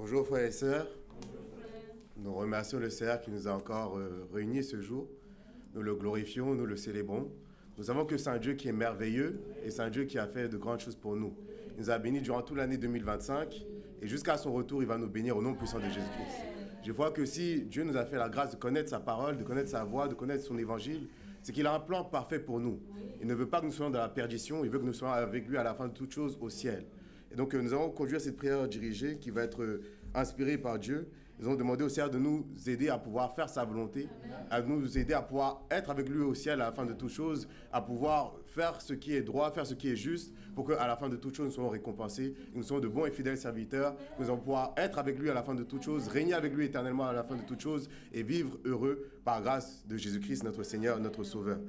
Bonjour frères et sœurs. Nous remercions le Seigneur qui nous a encore réunis ce jour. Nous le glorifions, nous le célébrons. Nous savons que c'est un Dieu qui est merveilleux et c'est un Dieu qui a fait de grandes choses pour nous. Il nous a bénis durant toute l'année 2025 et jusqu'à son retour, il va nous bénir au nom puissant de Jésus-Christ. Je vois que si Dieu nous a fait la grâce de connaître sa parole, de connaître sa voix, de connaître son évangile, c'est qu'il a un plan parfait pour nous. Il ne veut pas que nous soyons dans la perdition, il veut que nous soyons avec lui à la fin de toutes choses au ciel. Et donc nous allons conduire cette prière dirigée qui va être inspirée par Dieu. Nous allons demander au Seigneur de nous aider à pouvoir faire sa volonté, à nous aider à pouvoir être avec lui au ciel à la fin de toutes choses, à pouvoir faire ce qui est droit, faire ce qui est juste, pour qu'à la fin de toutes choses nous soyons récompensés, nous soyons de bons et fidèles serviteurs, nous allons pouvoir être avec lui à la fin de toutes choses, régner avec lui éternellement à la fin de toutes choses et vivre heureux par grâce de Jésus-Christ, notre Seigneur, notre Sauveur.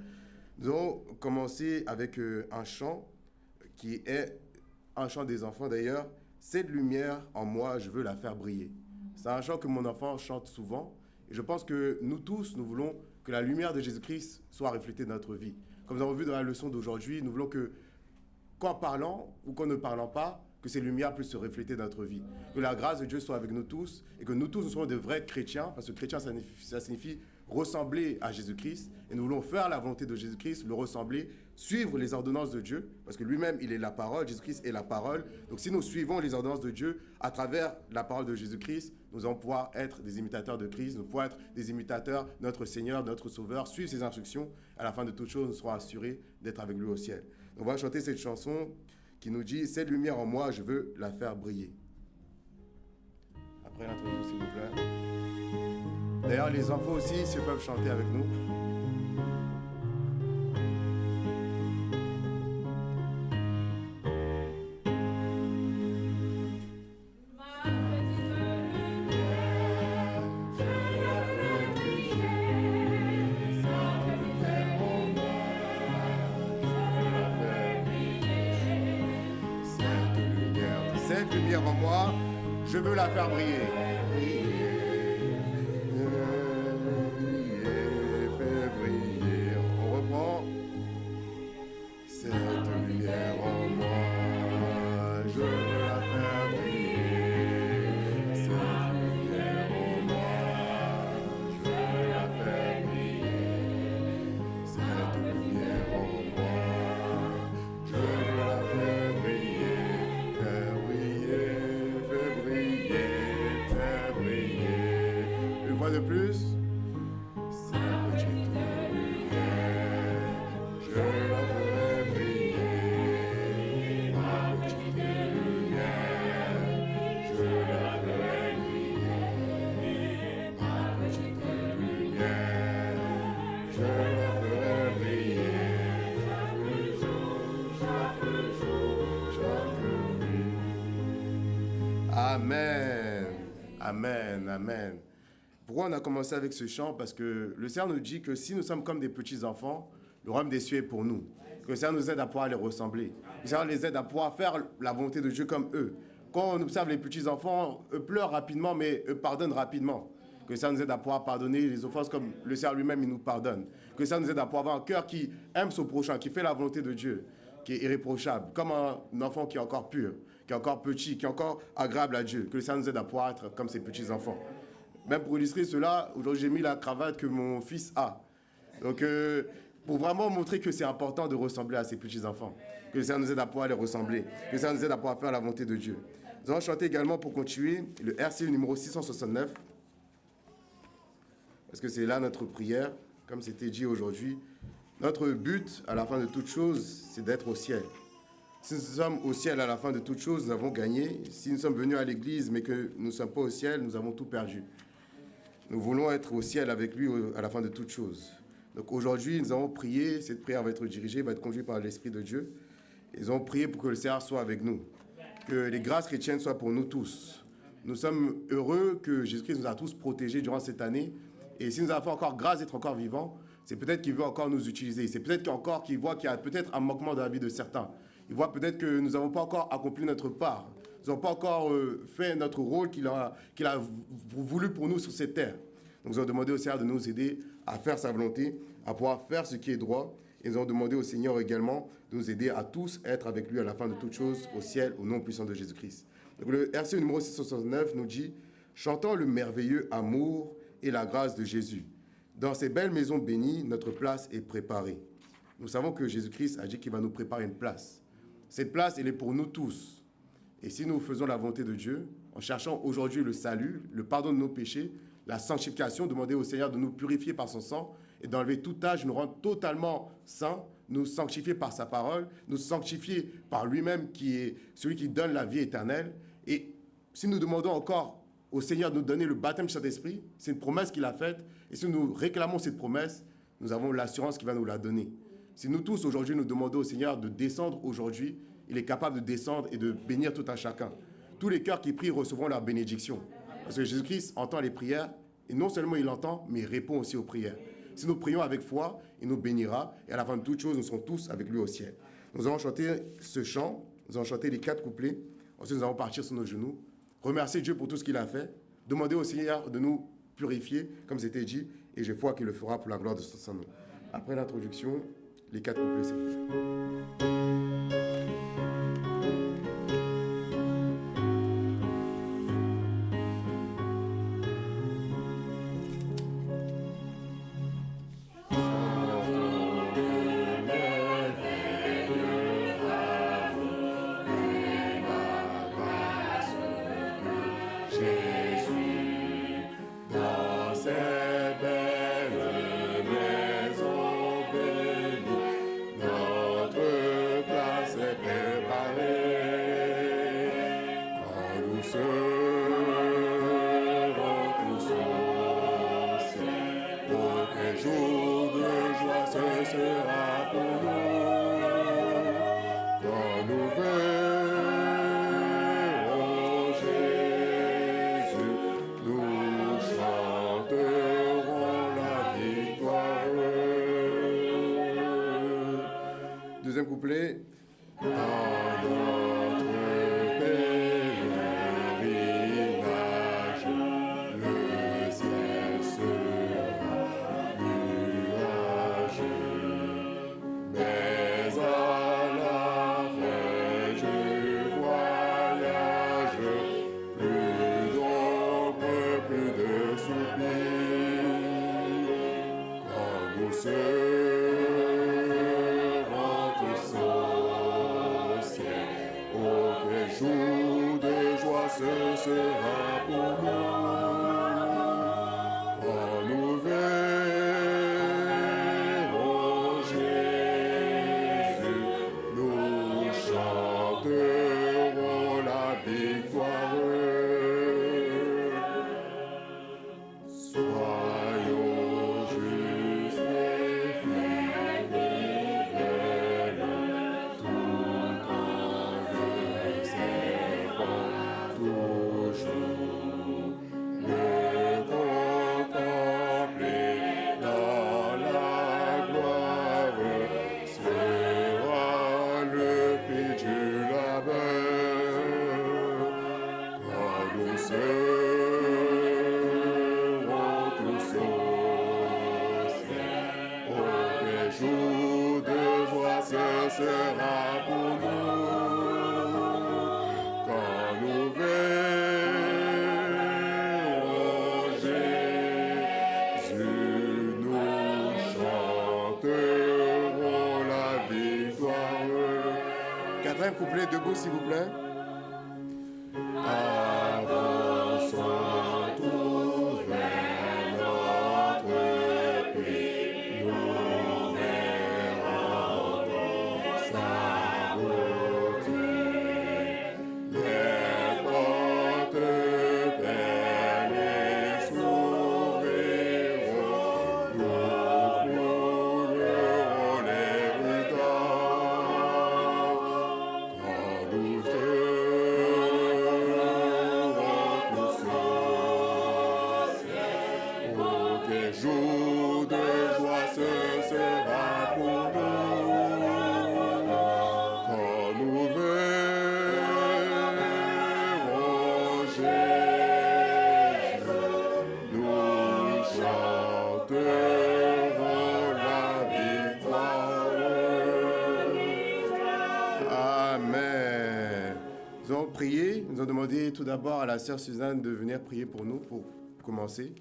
Nous allons commencer avec un chant qui est un chant des enfants d'ailleurs. Cette lumière en moi, je veux la faire briller. C'est un chant que mon enfant chante souvent. Et je pense que nous tous, nous voulons que la lumière de Jésus-Christ soit reflétée dans notre vie. Comme nous avons vu dans la leçon d'aujourd'hui, nous voulons que, qu'en parlant ou qu'en ne parlant pas, que ces lumières puissent se refléter dans notre vie. Que la grâce de Dieu soit avec nous tous et que nous tous, nous soyons de vrais chrétiens, parce que chrétien, ça signifie ressembler à Jésus-Christ. Et nous voulons faire la volonté de Jésus-Christ, le ressembler, suivre les ordonnances de Dieu, parce que lui-même, il est la parole, Jésus-Christ est la parole. Donc si nous suivons les ordonnances de Dieu à travers la parole de Jésus-Christ, nous allons pouvoir être des imitateurs de Christ, nous pouvons être des imitateurs de notre Seigneur, notre Sauveur, suivre ses instructions. À la fin de toutes choses, nous serons assurés d'être avec lui au ciel. Donc on va chanter cette chanson qui nous dit « Cette lumière en moi, je veux la faire briller ». Après l'introduction, s'il vous plaît. D'ailleurs, les enfants aussi, s'ils peuvent chanter avec nous. Cette lumière en moi, je veux la faire briller. De plus, sa petite lumière, je la ferai briller. Ma petite lumière, je la ferai briller. Ma petite lumière, je la ferai briller. Chaque jour, chaque nuit. Amen, amen, amen. Pourquoi on a commencé avec ce chant? Parce que le Seigneur nous dit que si nous sommes comme des petits-enfants, le royaume des cieux est pour nous. Que le Seigneur nous aide à pouvoir les ressembler. Le Seigneur les aide à pouvoir faire la volonté de Dieu comme eux. Quand on observe les petits-enfants, eux pleurent rapidement, mais eux pardonnent rapidement. Que le Seigneur nous aide à pouvoir pardonner les offenses comme le Seigneur lui-même, il nous pardonne. Que le Seigneur nous aide à pouvoir avoir un cœur qui aime son prochain, qui fait la volonté de Dieu, qui est irréprochable, comme un enfant qui est encore pur, qui est encore petit, qui est encore agréable à Dieu. Que le Seigneur nous aide à pouvoir être comme ces petits-enfants. Même pour illustrer cela, aujourd'hui j'ai mis la cravate que mon fils a. Donc pour vraiment montrer que c'est important de ressembler à ces petits-enfants. Que le Seigneur nous aide à pouvoir les ressembler. Que le Seigneur nous aide à pouvoir faire la volonté de Dieu. Nous allons chanter également pour continuer le RC numéro 669. Parce que c'est là notre prière, comme c'était dit aujourd'hui. Notre but à la fin de toute chose, c'est d'être au ciel. Si nous sommes au ciel à la fin de toute chose, nous avons gagné. Si nous sommes venus à l'église mais que nous ne sommes pas au ciel, nous avons tout perdu. Nous voulons être au ciel avec lui à la fin de toutes choses. Donc aujourd'hui, nous allons prier. Cette prière va être dirigée, va être conduite par l'Esprit de Dieu. Et nous allons prier pour que le Seigneur soit avec nous. Que les grâces chrétiennes soient pour nous tous. Nous sommes heureux que Jésus-Christ nous a tous protégés durant cette année. Et si nous avons encore grâce d'être encore vivants, c'est peut-être qu'il veut encore nous utiliser. C'est peut-être qu'il voit qu'il y a peut-être un manquement dans la vie de certains. Il voit peut-être que nous n'avons pas encore accompli notre part. Nous n'avons pas encore fait notre rôle qu'il a voulu pour nous sur cette terre. Donc nous allons demander au Seigneur de nous aider à faire sa volonté, à pouvoir faire ce qui est droit Et nous avons demandé au Seigneur également de nous aider à tous être avec lui à la fin de toutes choses au ciel, au nom puissant de Jésus-Christ. Donc le RCE numéro 669 nous dit « Chantons le merveilleux amour et la grâce de Jésus. Dans ces belles maisons bénies, notre place est préparée. » Nous savons que Jésus-Christ a dit qu'il va nous préparer une place. Cette place, elle est pour nous tous. Et si nous faisons la volonté de Dieu, en cherchant aujourd'hui le salut, le pardon de nos péchés, la sanctification, demander au Seigneur de nous purifier par son sang et d'enlever tout âge, nous rendre totalement saints, nous sanctifier par sa parole, nous sanctifier par lui-même qui est celui qui donne la vie éternelle. Et si nous demandons encore au Seigneur de nous donner le baptême du Saint-Esprit, c'est une promesse qu'il a faite. Et si nous réclamons cette promesse, nous avons l'assurance qu'il va nous la donner. Si nous tous aujourd'hui nous demandons au Seigneur de descendre aujourd'hui, il est capable de descendre et de bénir tout un chacun. Tous les cœurs qui prient recevront leur bénédiction. Parce que Jésus-Christ entend les prières, et non seulement il entend, mais il répond aussi aux prières. Si nous prions avec foi, il nous bénira, et à la fin de toutes choses, nous serons tous avec lui au ciel. Nous allons chanter ce chant, nous allons chanter les 4 couplets, ensuite nous allons partir sur nos genoux, remercier Dieu pour tout ce qu'il a fait, demander au Seigneur de nous purifier, comme c'était dit, et j'ai foi qu'il le fera pour la gloire de son nom. Après l'introduction, les 4 couplets, s'il vous plaît. Deuxième couplet. Dans notre pèlerinage, le ciel sera nuageux. Mais à la fin du voyage, plus d'ombre, plus de soupir. Quand nous jour de joie, ce sera pour nous. Quand nous verrons Jésus, nous chanterons la victoire. Soyons justes et fidèles, tout en toujours le contempler dans la gloire sera le prix du labeur. Quand nous serons tous au ciel, aucun jour de joie ce sera pour nous. Quand nous verrons Jésus, nous chanterons la victoire. Quatrième couplet, debout s'il vous plaît. Avançons tous vers notre pays, nous verrons sa beauté. Les portes belles et s'ouvriront, nous foulerons les regards. Quand nous allons prier. Nous allons demander tout d'abord à la sœur Suzanne de venir prier pour nous, pour commencer.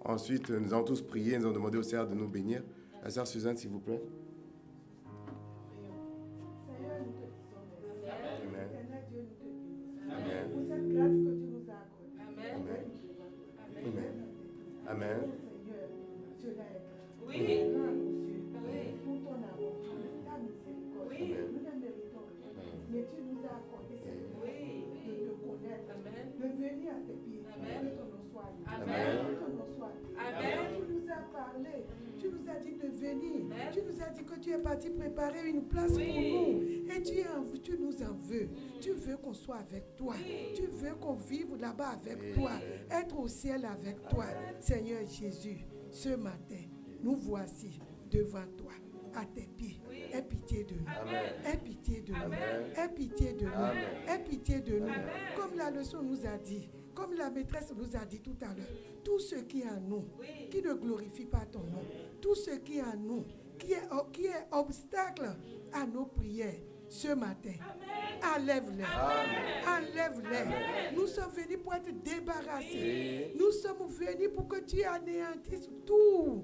Ensuite, nous allons tous prier. Nous allons demander au Seigneur de nous bénir. La sœur Suzanne, s'il vous plaît. Amen. Oui. Pour ton amour, ta miséricorde. Oui. Nous ne méritons rien. Mais tu nous as accordé cette grâce de te connaître, de venir à tes pieds, que ton nom soit loué. Que ton nom soit loué. Tu nous as parlé, tu nous as dit de venir, tu nous as dit que tu es parti préparer une place pour nous. Et tu nous en veux. Tu veux qu'on soit avec toi. Tu veux qu'on vive là-bas avec toi. Être au ciel avec toi. Seigneur Jésus, ce matin, nous voici devant toi, à tes pieds. Aie pitié de nous. Aie pitié de nous. Aie pitié de nous. Aie pitié de nous. Comme la leçon nous a dit, comme la maîtresse nous a dit tout à l'heure, tout ce qui est en nous, qui ne glorifie pas ton nom, tout ce qui est en nous, qui est obstacle à nos prières, ce matin, enlève-les. Enlève-les. Nous sommes venus pour être débarrassés. Nous sommes venus pour que tu anéantisses tous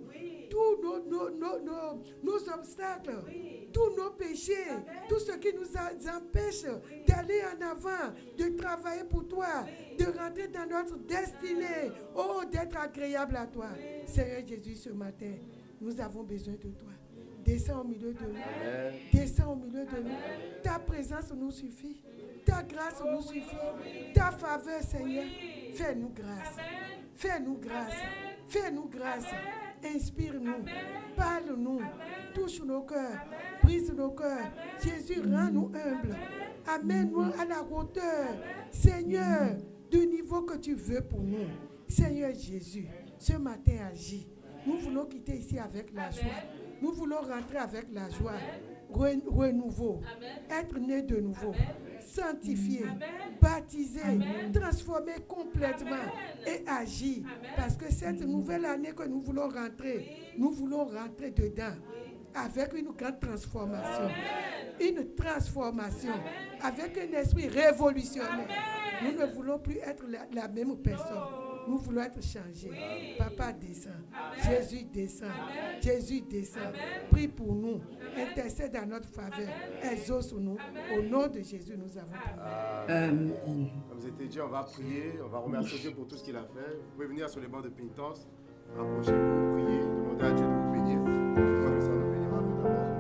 nos obstacles, tous nos péchés, tout ce qui nous empêche d'aller en avant, de travailler pour toi, de rentrer dans notre destinée, d'être agréable à toi. Seigneur Jésus, ce matin, nous avons besoin de toi. Descends au milieu de nous. Descends au milieu de nous. Ta présence nous suffit. Ta grâce nous suffit. Ta faveur, Seigneur. Fais-nous grâce. Fais-nous grâce. Fais-nous grâce. Inspire-nous. Parle-nous. Touche nos cœurs. Brise nos cœurs. Jésus, rends-nous humbles. Amène-nous à la hauteur, Seigneur, du niveau que tu veux pour nous. Seigneur Jésus, ce matin agis. Nous voulons quitter ici avec la joie. Nous voulons rentrer avec la joie. Renouveau. Être né de nouveau. Sanctifié. Baptisé. Transformé complètement. Et agir. Parce que cette nouvelle année que nous voulons rentrer dedans. Avec une grande transformation. Une transformation. Avec un esprit révolutionnaire. Nous ne voulons plus être la même personne. Nous voulons être changés. Papa descend. Jésus descend. Jésus descend. Prie pour nous. Intercède à notre faveur. Exauce-nous. Au nom de Jésus, nous avons prié. Comme c'était dit, on va prier. On va remercier Dieu pour tout ce qu'il a fait. Vous pouvez venir sur les bancs de pénitence. Rapprochez-vous, priez. Demandez à Dieu de vous bénir. Comme ça, nous bénira abondamment.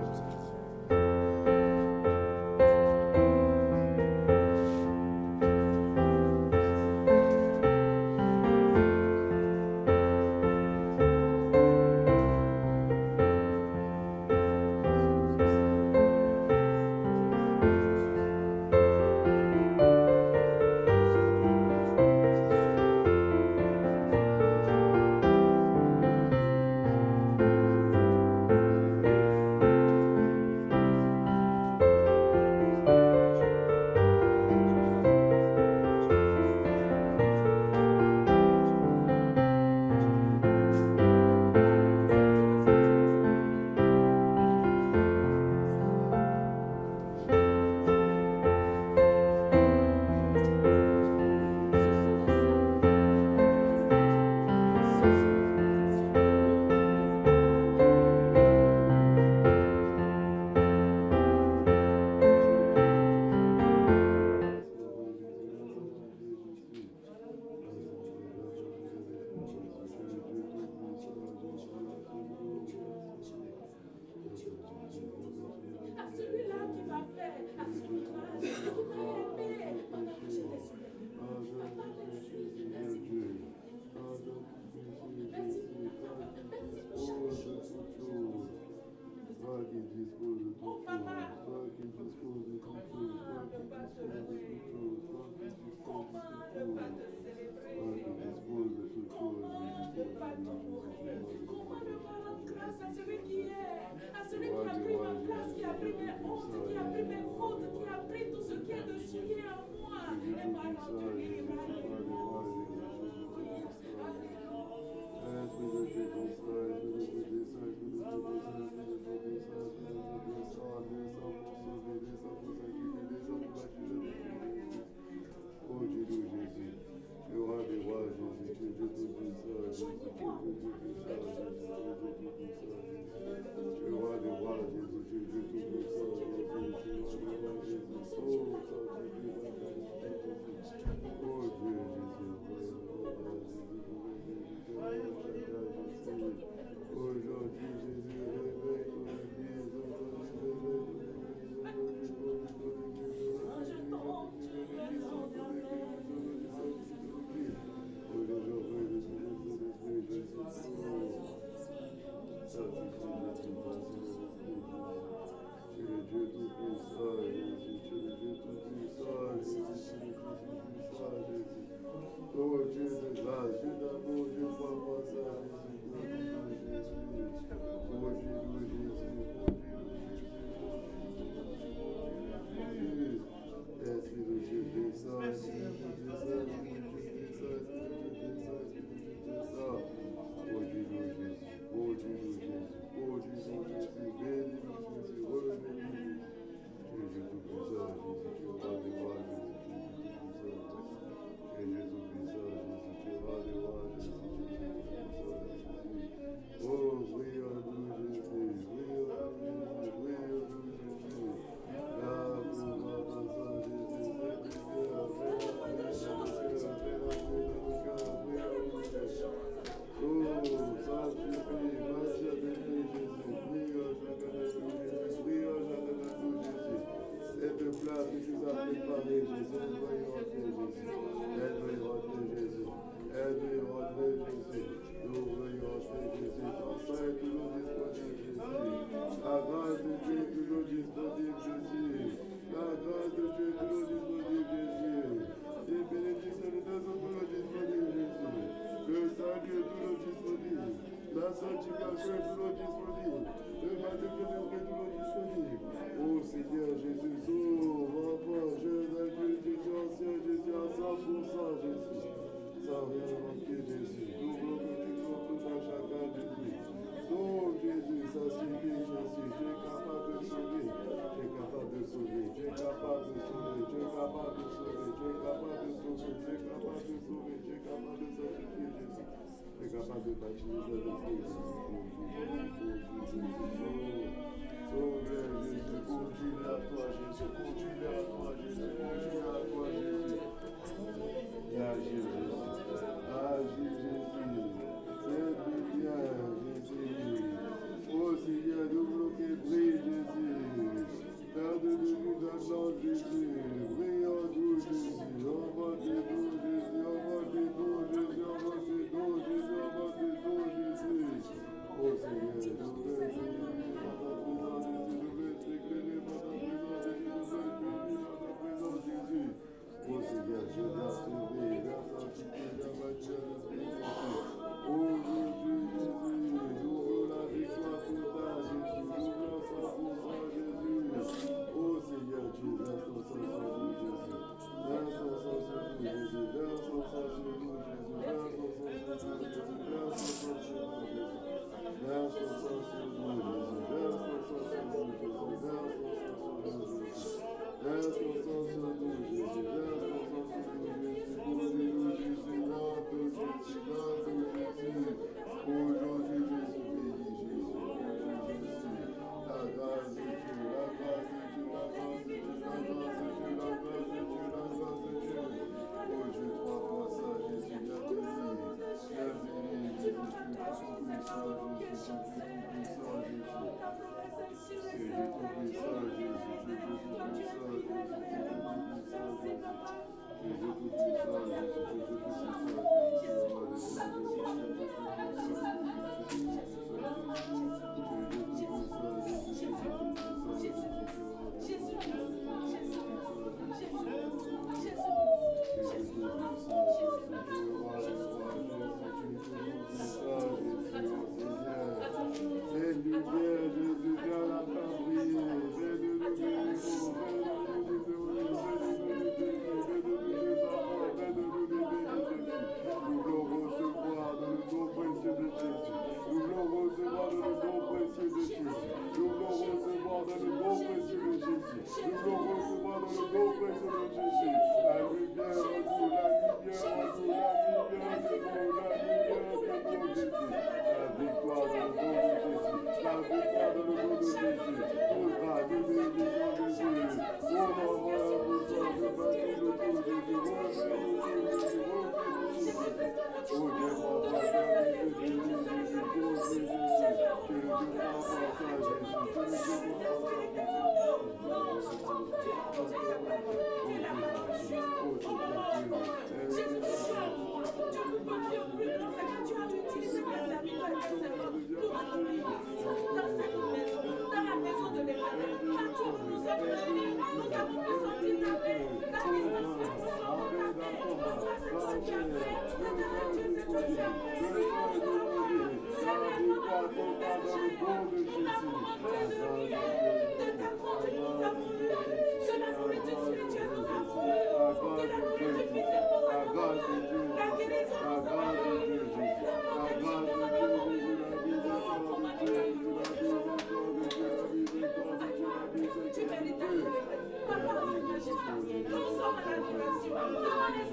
ton sang, Jésus. Sans rien manquer, Jésus. Nous voulons que tu sois tout à chacun, Jésus. Sauve, Jésus, sanctifie, Jésus. Tu es capable de sauver. Tu es capable de sauver. Tu es capable de sauver. Tu es capable de sauver. Tu es capable de sauver. Tu es capable de sauver. Tu es capable de sanctifier, Jésus. Tu es capable de bâtir les œuvres de Jésus. Sauve, Jésus. Continue à toi, Jésus. Continue à toi, Jésus. Continue à toi, Jésus. Et agis, Jésus. Agis, Jésus. C'est bien, Jésus. Oh Seigneur, nous voulons que brille, Jésus. Donne-nous dans Jésus. Brille en nous, Jésus. Envoie tes dons, Jésus. Envoie tes dons, Jésus. Envoie tes dons, Jésus. Envoie tes dons, Jésus. Oh Seigneur, nous voulons éclairer par ta présence, Jésus. Nous voulons éclairer par ta présence, Jésus. Nous voulons bénir par ta présence, Jésus. Oh Seigneur, je viens sauver, viens sanctifier, viens bâtir l'Esprit Saint. Oh Jésus, Jésus, nous voulons la victoire totale, Jésus. Nous voulons 100%, Jésus. Oh Seigneur Dieu, verse ton sang sur nous, Jésus. Verse ton sang sur nous, Jésus. Verse ton sang sur nous, Jésus. Verse ton sang sur nous, Jésus. Verse ton sang sur nous, Jésus. Verse ton sang sur nous, Jésus. Verse ton sang sur nous, Jésus. Verse ton sang sur nous, Jésus. Verse ton sang sur nous, Jésus. Verse ton sang sur nous, Jésus. Pour nous, Jésus. Notre Jésus, notre Jésus. Aujourd'hui, Jésus, bénis Jésus. La grâce de Dieu, la grâce de Dieu, la grâce de Dieu, la grâce de Dieu, la grâce de Dieu, la grâce de Dieu.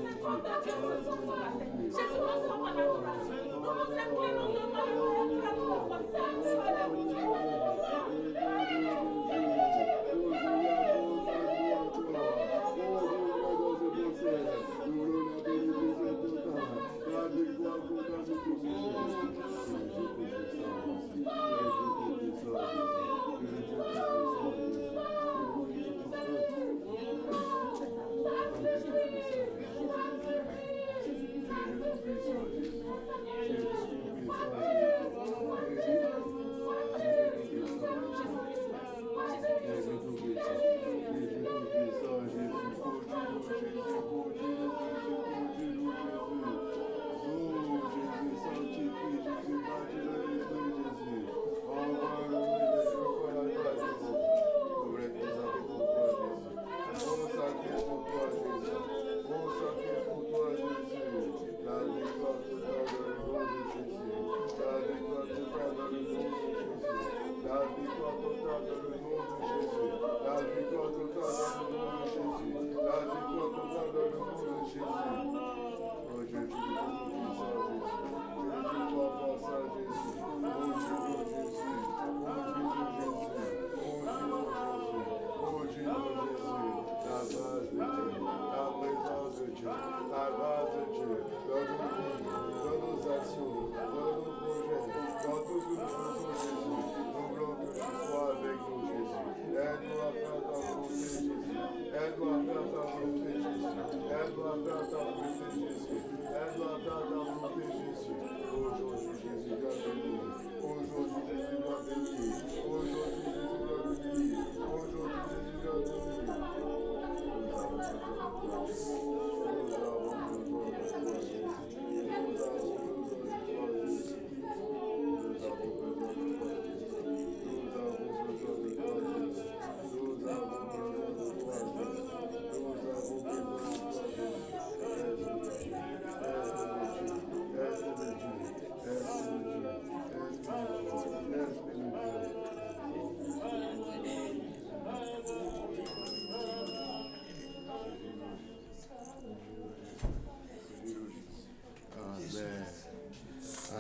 Oh, je crois pas ça, Jésus, viens bénir. Viens bénir, Jésus, tu es tout puissant, Jésus, tu es tout puissant, Jésus. Tu es tout puissant, Jésus, tu es tout puissant, Jésus, tu es tout puissant, Jésus. Tu es tout puissant, Jésus, tu es tout La grâce de Dieu dans nos vies, dans nos actions, dans nos projets, dans tout ce que nous faisons, Jésus. Nous voulons que tu sois avec nous, Jésus. Aide-nous à faire ta volonté, Jésus. Aide-nous à faire ta volonté, Jésus. Aide-nous à faire ta volonté, Jésus. Aide-nous à faire ta volonté, Jésus. Aujourd'hui, Jésus, viens bénir. Aujourd'hui, Jésus, viens bénir. Aujourd'hui, Jésus, viens bénir. Aujourd'hui, Jésus, viens bénir.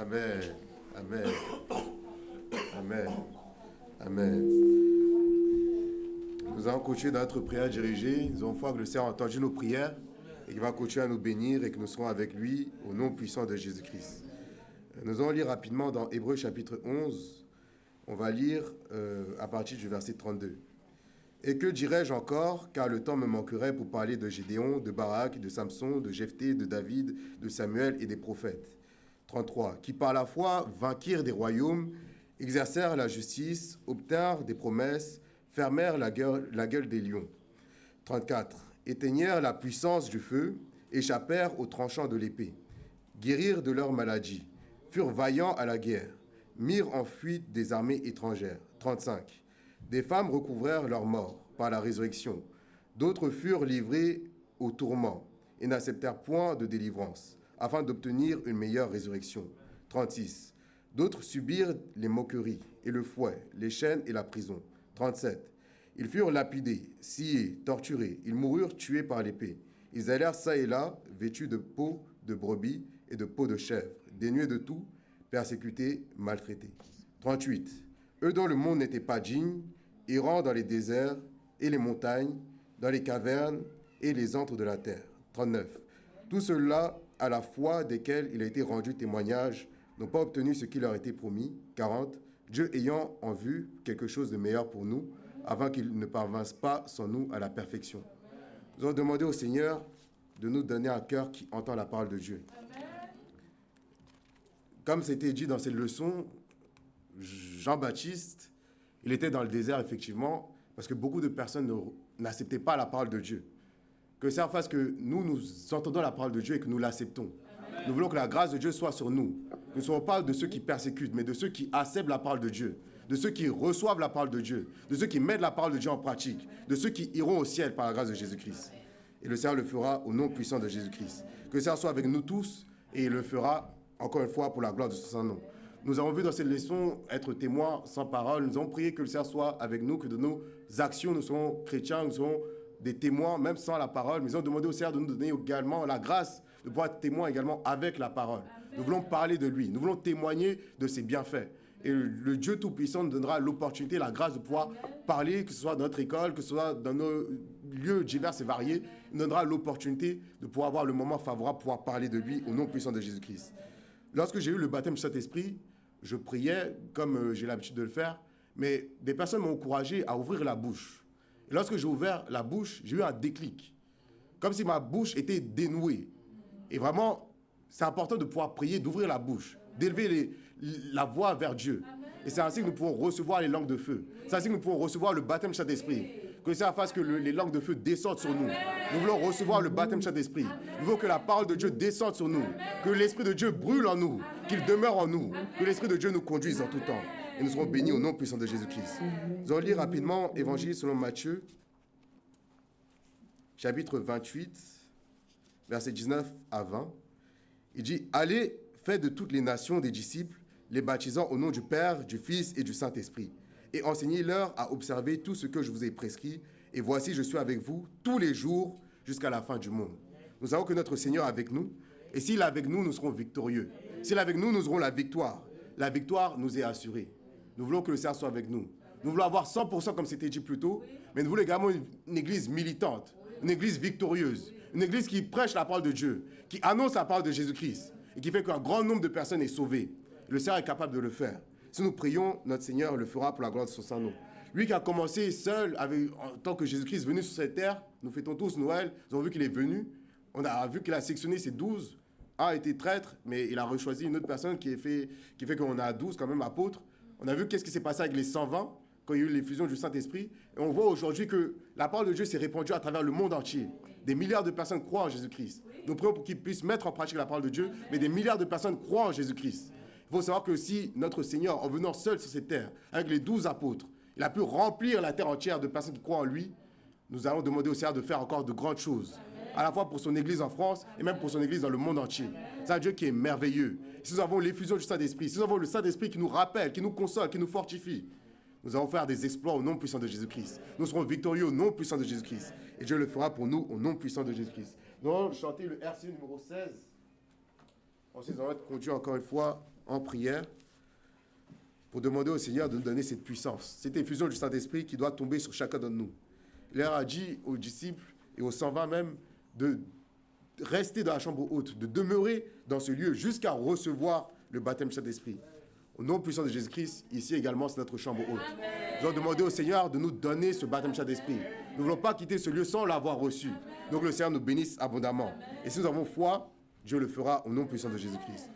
Amen. Amen. Amen. Amen. Nous allons continuer dans notre prière dirigée. Nous avons foi que le Seigneur a entendu nos prières et qu'il va continuer à nous bénir et que nous serons avec lui au nom puissant de Jésus-Christ. Nous allons lire rapidement dans Hébreux chapitre 11. On va lire à partir du verset 32. Et que dirais-je encore, car le temps me manquerait pour parler de Gédéon, de Barak, de Samson, de Jephthé, de David, de Samuel et des prophètes. 33. Qui par la foi vainquirent des royaumes, exercèrent la justice, obtinrent des promesses, fermèrent la gueule des lions. 34. Éteignèrent la puissance du feu, échappèrent aux tranchants de l'épée, guérirent de leur maladie, furent vaillants à la guerre, mirent en fuite des armées étrangères. 35. Des femmes recouvrèrent leur mort par la résurrection, d'autres furent livrés au tourment et n'acceptèrent point de délivrance, afin d'obtenir une meilleure résurrection. 36. D'autres subirent les moqueries et le fouet, les chaînes et la prison. 37. Ils furent lapidés, sciés, torturés. Ils moururent tués par l'épée. Ils allèrent çà et là, vêtus de peau de brebis et de peau de chèvre, dénués de tout, persécutés, maltraités. 38. Eux dont le monde n'était pas digne, errant dans les déserts et les montagnes, dans les cavernes et les antres de la terre. 39. Tout cela à la foi desquels il a été rendu témoignage, n'ont pas obtenu ce qui leur était promis. 40. Dieu ayant en vue quelque chose de meilleur pour nous, afin qu'ils ne parvinssent pas sans nous à la perfection. Nous allons demander au Seigneur de nous donner un cœur qui entend la parole de Dieu. Comme c'était dit dans cette leçon, Jean-Baptiste, il était dans le désert effectivement, parce que beaucoup de personnes n'acceptaient pas la parole de Dieu. Que ça fasse que nous entendons la parole de Dieu et que nous l'acceptons. Nous voulons que la grâce de Dieu soit sur nous. Nous ne sommes pas de ceux qui persécutent, mais de ceux qui acceptent la parole de Dieu, de ceux qui reçoivent la parole de Dieu, de ceux qui mettent la parole de Dieu en pratique, de ceux qui iront au ciel par la grâce de Jésus-Christ. Et le Seigneur le fera au nom puissant de Jésus-Christ. Que le Seigneur soit avec nous tous et il le fera encore une fois pour la gloire de son nom. Nous avons vu dans cette leçon être témoins sans parole. Nous avons prié que le Seigneur soit avec nous, que de nos actions nous serons chrétiens, nous serons des témoins, même sans la parole. Mais nous avons demandé au Seigneur de nous donner également la grâce de pouvoir être témoins également avec la parole. Nous voulons parler de lui, nous voulons témoigner de ses bienfaits. Et le Dieu Tout-Puissant nous donnera l'opportunité, la grâce de pouvoir parler, que ce soit dans notre école, que ce soit dans nos lieux divers et variés. Il nous donnera l'opportunité de pouvoir avoir le moment favorable pour pouvoir parler de lui au nom puissant de Jésus-Christ. Lorsque j'ai eu le baptême du Saint-Esprit, je priais comme j'ai l'habitude de le faire, mais des personnes m'ont encouragé à ouvrir la bouche. Et lorsque j'ai ouvert la bouche, j'ai eu un déclic. Comme si ma bouche était dénouée. Et vraiment, c'est important de pouvoir prier, d'ouvrir la bouche, d'élever la voix vers Dieu. Et c'est ainsi que nous pouvons recevoir les langues de feu. C'est ainsi que nous pouvons recevoir le baptême du Saint-Esprit. Que ça fasse que les langues de feu descendent sur nous. Nous voulons recevoir le baptême du Saint-Esprit. Nous voulons que la parole de Dieu descende sur nous. Que l'Esprit de Dieu brûle en nous. Qu'il demeure en nous. Que l'Esprit de Dieu nous conduise en tout temps. Et nous serons bénis au nom puissant de Jésus-Christ. Nous allons lire rapidement Évangile selon Matthieu, chapitre 28, versets 19 à 20. Il dit « Allez, faites de toutes les nations des disciples, les baptisant au nom du Père, du Fils et du Saint-Esprit, et enseignez-leur à observer tout ce que je vous ai prescrit, et voici, je suis avec vous tous les jours jusqu'à la fin du monde. » Nous savons que notre Seigneur est avec nous, et s'il est avec nous, nous serons victorieux. S'il est avec nous, nous aurons la victoire. La victoire nous est assurée. Nous voulons que le Seigneur soit avec nous. Nous voulons avoir 100% comme c'était dit plus tôt, mais nous voulons également une église militante, une église victorieuse, Une église qui prêche la parole de Dieu, qui annonce la parole de Jésus-Christ et qui fait qu'un grand nombre de personnes est sauvé. Le Seigneur est capable de le faire. Si nous prions, notre Seigneur le fera pour la gloire de son Saint-Nom. Lui qui a commencé seul, en tant que Jésus-Christ venu sur cette terre, nous fêtons tous Noël, nous avons vu qu'il est venu, on a vu qu'il a sectionné ses 12, un a été traître, mais il a rechoisi une autre personne qui fait qu'on a 12 quand même apôtres. On a vu qu'est-ce qui s'est passé avec les 120, quand il y a eu l'effusion du Saint-Esprit, et on voit aujourd'hui que la parole de Dieu s'est répandue à travers le monde entier. Des milliards de personnes croient en Jésus-Christ. Nous prions pour qu'ils puissent mettre en pratique la parole de Dieu, mais des milliards de personnes croient en Jésus-Christ. Il faut savoir que si notre Seigneur, en venant seul sur cette terre, avec les 12 apôtres, il a pu remplir la terre entière de personnes qui croient en lui, nous allons demander au Seigneur de faire encore de grandes choses. À la fois pour son Église en France et même pour son Église dans le monde entier. C'est un Dieu qui est merveilleux. Si nous avons l'effusion du Saint-Esprit, si nous avons le Saint-Esprit qui nous rappelle, qui nous console, qui nous fortifie, nous allons faire des exploits au nom puissant de Jésus-Christ. Nous serons victorieux au nom puissant de Jésus-Christ. Et Dieu le fera pour nous au nom puissant de Jésus-Christ. Nous allons chanter le RC numéro 16. Ensuite, nous allons être conduits encore une fois en prière pour demander au Seigneur de nous donner cette puissance, cette effusion du Saint-Esprit qui doit tomber sur chacun d'entre nous. Il leur a dit aux disciples et aux 120 même de rester dans la chambre haute, de demeurer dans ce lieu jusqu'à recevoir le baptême du Saint-Esprit. Au nom puissant de Jésus-Christ, ici également, c'est notre chambre haute. Nous allons demander au Seigneur de nous donner ce baptême du Saint-Esprit. Nous ne voulons pas quitter ce lieu sans l'avoir reçu. Donc le Seigneur nous bénisse abondamment. Et si nous avons foi, Dieu le fera au nom puissant de Jésus-Christ.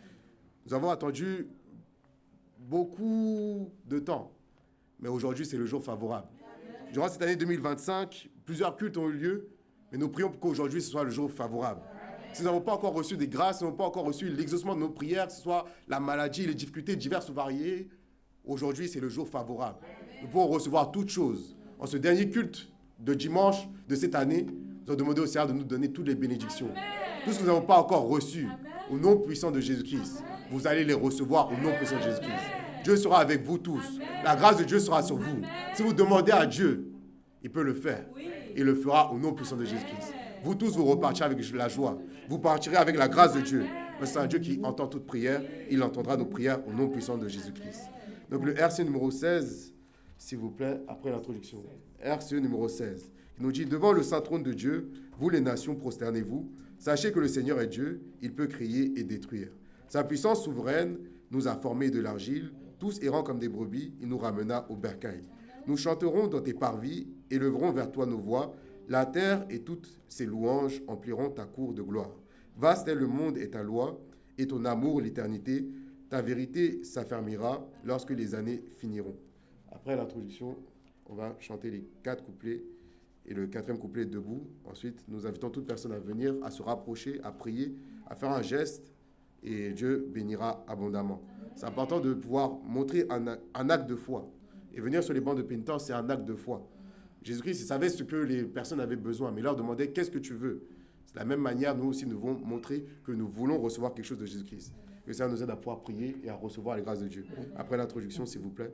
Nous avons attendu beaucoup de temps, mais aujourd'hui, c'est le jour favorable. Durant cette année 2025, plusieurs cultes ont eu lieu, mais nous prions pour qu'aujourd'hui, ce soit le jour favorable. Si nous n'avons pas encore reçu des grâces, si nous n'avons pas encore reçu l'exaucement de nos prières, que ce soit la maladie, les difficultés diverses ou variées, aujourd'hui, c'est le jour favorable. Nous pouvons recevoir toutes choses. En ce dernier culte de dimanche de cette année, nous allons demander au Seigneur de nous donner toutes les bénédictions. Tout ce que nous n'avons pas encore reçu, au nom puissant de Jésus-Christ, vous allez les recevoir au nom puissant de Jésus-Christ. Dieu sera avec vous tous. La grâce de Dieu sera sur vous. Si vous demandez à Dieu, il peut le faire. Il le fera au nom puissant de Jésus-Christ. Vous tous, vous repartirez avec la joie. Vous partirez avec la grâce de Dieu. Parce que c'est un Dieu qui entend toute prière. Il entendra nos prières au nom puissant de Jésus-Christ. Donc le RC numéro 16, s'il vous plaît, après l'introduction. RC numéro 16. Il nous dit, devant le saint trône de Dieu, vous les nations, prosternez-vous. Sachez que le Seigneur est Dieu. Il peut créer et détruire. Sa puissance souveraine nous a formés de l'argile. Tous errant comme des brebis, il nous ramena au bercail. Nous chanterons dans tes parvis, élèverons vers toi nos voix. La terre et toutes ses louanges empliront ta cour de gloire. Vaste est le monde et ta loi, et ton amour l'éternité. Ta vérité s'affermira lorsque les années finiront. Après l'introduction, on va chanter les 4 couplets et le 4e couplet debout. Ensuite, nous invitons toute personne à venir, à se rapprocher, à prier, à faire un geste, et Dieu bénira abondamment. C'est important de pouvoir montrer un acte de foi. Et venir sur les bancs de pénitence, c'est un acte de foi. Jésus-Christ, il savait ce que les personnes avaient besoin, mais il leur demandait « Qu'est-ce que tu veux ?» C'est de la même manière, nous aussi, nous devons montrer que nous voulons recevoir quelque chose de Jésus-Christ. Que ça nous aide à pouvoir prier et à recevoir les grâces de Dieu. Après l'introduction, s'il vous plaît.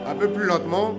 Un peu plus lentement.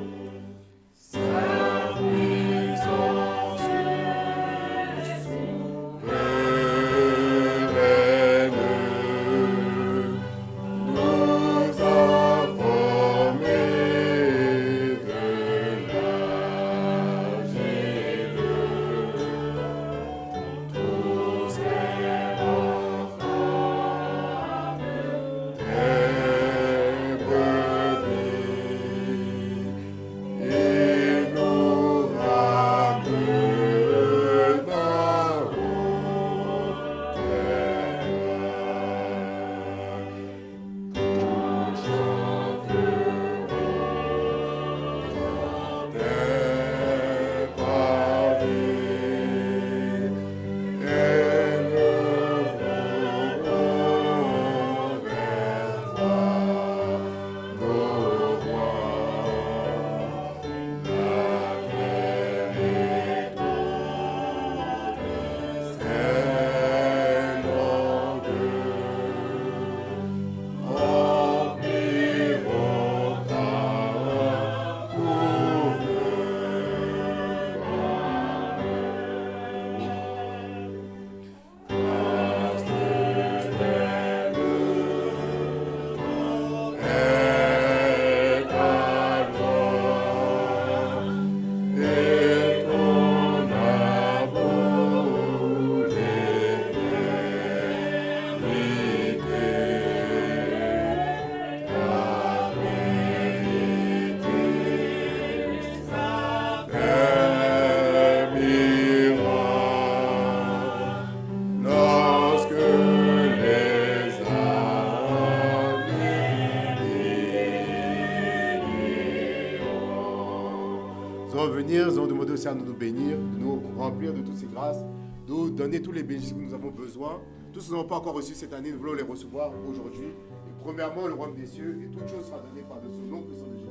allons venir, nous allons demander au Seigneur de nous bénir, de nous remplir de toutes ces grâces, de nous donner tous les bénéfices que nous avons besoin. Tous ceux qui n'ont pas encore reçu cette année, nous voulons les recevoir aujourd'hui. Et premièrement, le royaume des cieux, et toute chose sera donnée par-dessus le nom puissant de Jésus.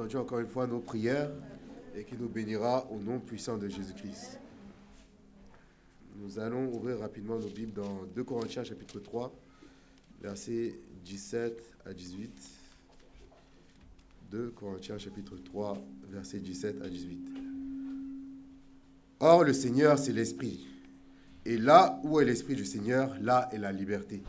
entendu encore une fois nos prières et qui nous bénira au nom puissant de Jésus-Christ. Nous allons ouvrir rapidement nos Bibles dans 2 Corinthiens chapitre 3, versets 17 à 18. 2 Corinthiens chapitre 3, versets 17 à 18. Or, le Seigneur, c'est l'Esprit. Et là où est l'Esprit du Seigneur, là est la liberté.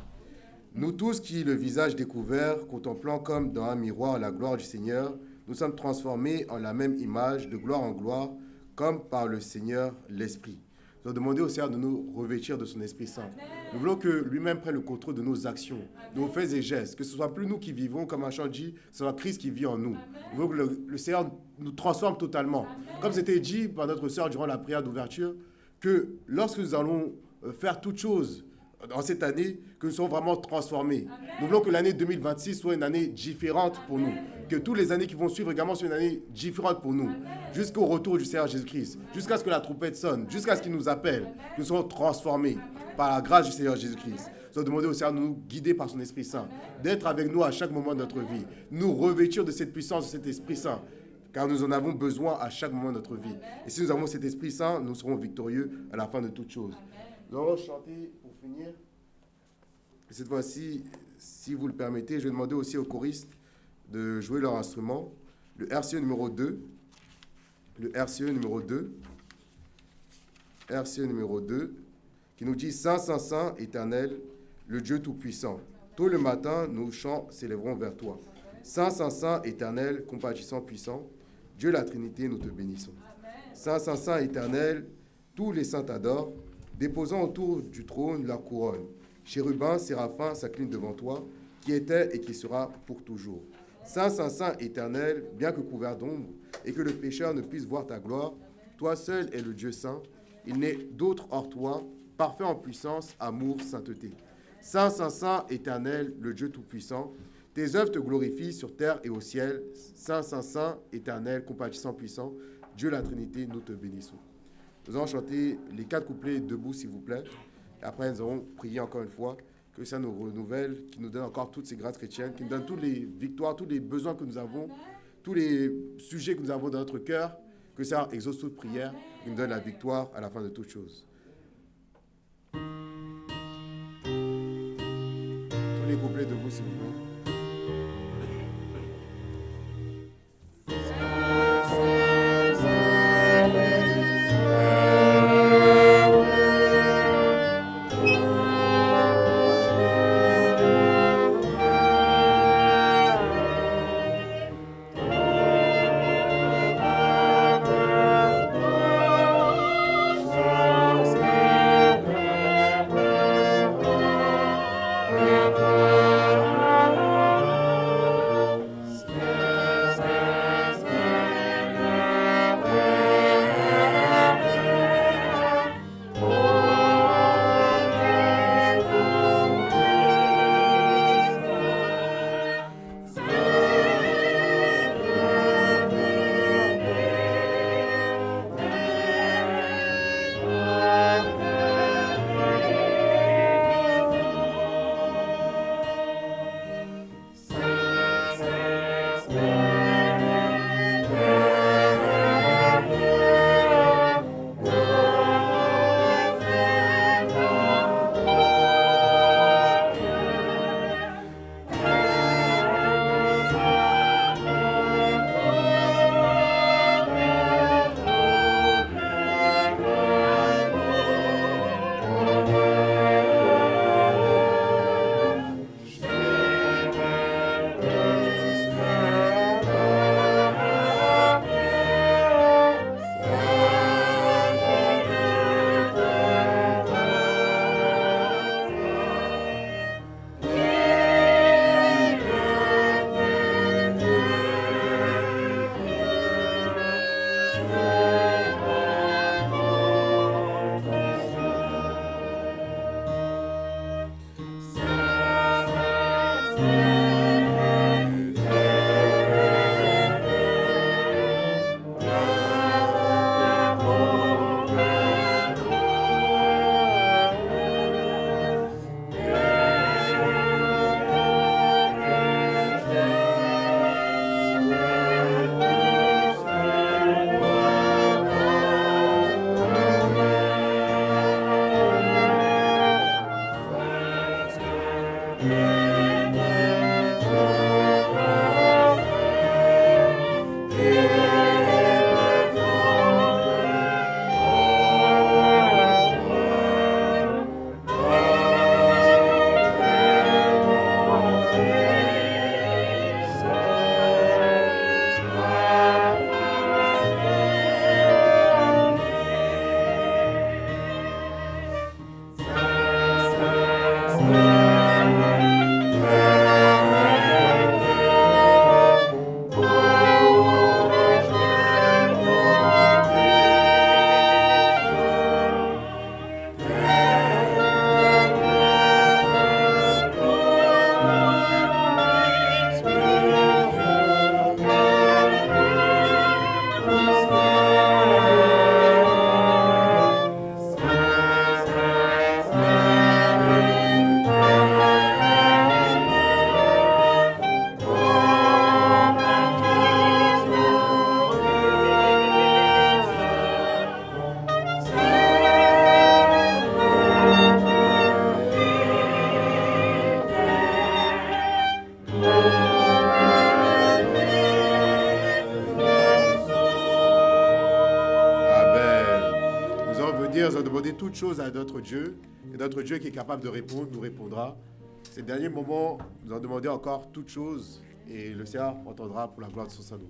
Nous tous qui, le visage découvert, contemplant comme dans un miroir la gloire du Seigneur, nous sommes transformés en la même image, de gloire en gloire, comme par le Seigneur l'Esprit. Nous avons demandé au Seigneur de nous revêtir de son Esprit Saint. Nous voulons que lui-même prenne le contrôle de nos actions, de nos faits et gestes, que ce ne soit plus nous qui vivons, comme un chant dit, ce soit Christ qui vit en nous. Nous voulons que le Seigneur nous transforme totalement. Comme c'était dit par notre sœur durant la prière d'ouverture, que lorsque nous allons faire toutes choses dans cette année, que nous soyons vraiment transformés. Nous voulons que l'année 2026 soit une année différente pour nous. Que toutes les années qui vont suivre également soient une année différente pour nous. Jusqu'au retour du Seigneur Jésus-Christ. Jusqu'à ce que la trompette sonne. Jusqu'à ce qu'il nous appelle. Que nous soyons transformés par la grâce du Seigneur Jésus-Christ. Nous allons demander au Seigneur de nous guider par son Esprit Saint. D'être avec nous à chaque moment de notre vie. Nous revêtir de cette puissance, de cet Esprit Saint. Car nous en avons besoin à chaque moment de notre vie. Et si nous avons cet Esprit Saint, nous serons victorieux à la fin de toutes choses. Nous allons chanter pour finir. Cette fois-ci, si vous le permettez, je vais demander aussi aux choristes de jouer leur instrument. Le RCE numéro 2. Le RCE numéro 2. RCE numéro 2, qui nous dit « Saint, Saint, Saint, éternel, le Dieu Tout-Puissant. Tôt le matin, nos chants s'élèveront vers toi. Saint, Saint, Saint, éternel, compatissant, puissant, Dieu la Trinité, nous te bénissons. Saint, Saint, Saint, éternel, tous les saints t'adorent, déposant autour du trône leur couronne. Chérubins, séraphins s'inclinent devant toi, qui était et qui sera pour toujours. Saint, Saint, Saint, éternel, bien que couvert d'ombre, et que le pécheur ne puisse voir ta gloire, toi seul es le Dieu saint, il n'est d'autre hors toi, parfait en puissance, amour, sainteté. Saint, Saint, Saint, éternel, le Dieu tout-puissant, tes œuvres te glorifient sur terre et au ciel. Saint, Saint, Saint, éternel, compatissant, puissant, Dieu la Trinité, nous te bénissons. Nous allons chanter les 4 couplets debout, s'il vous plaît. Et après, nous allons prier encore une fois, que ça nous renouvelle, qui nous donne encore toutes ces grâces chrétiennes, qui nous donne toutes les victoires, tous les besoins que nous avons, tous les sujets que nous avons dans notre cœur, que ça exauce toute prière, qui nous donne la victoire à la fin de toutes choses. Tous les couplets debout, s'il vous plaît. Nous avons demandé toutes choses à notre Dieu, et notre Dieu qui est capable de répondre, nous répondra. Ces derniers moments, nous avons demandé encore toutes choses, et le Seigneur entendra pour la gloire de son Saint-Nom.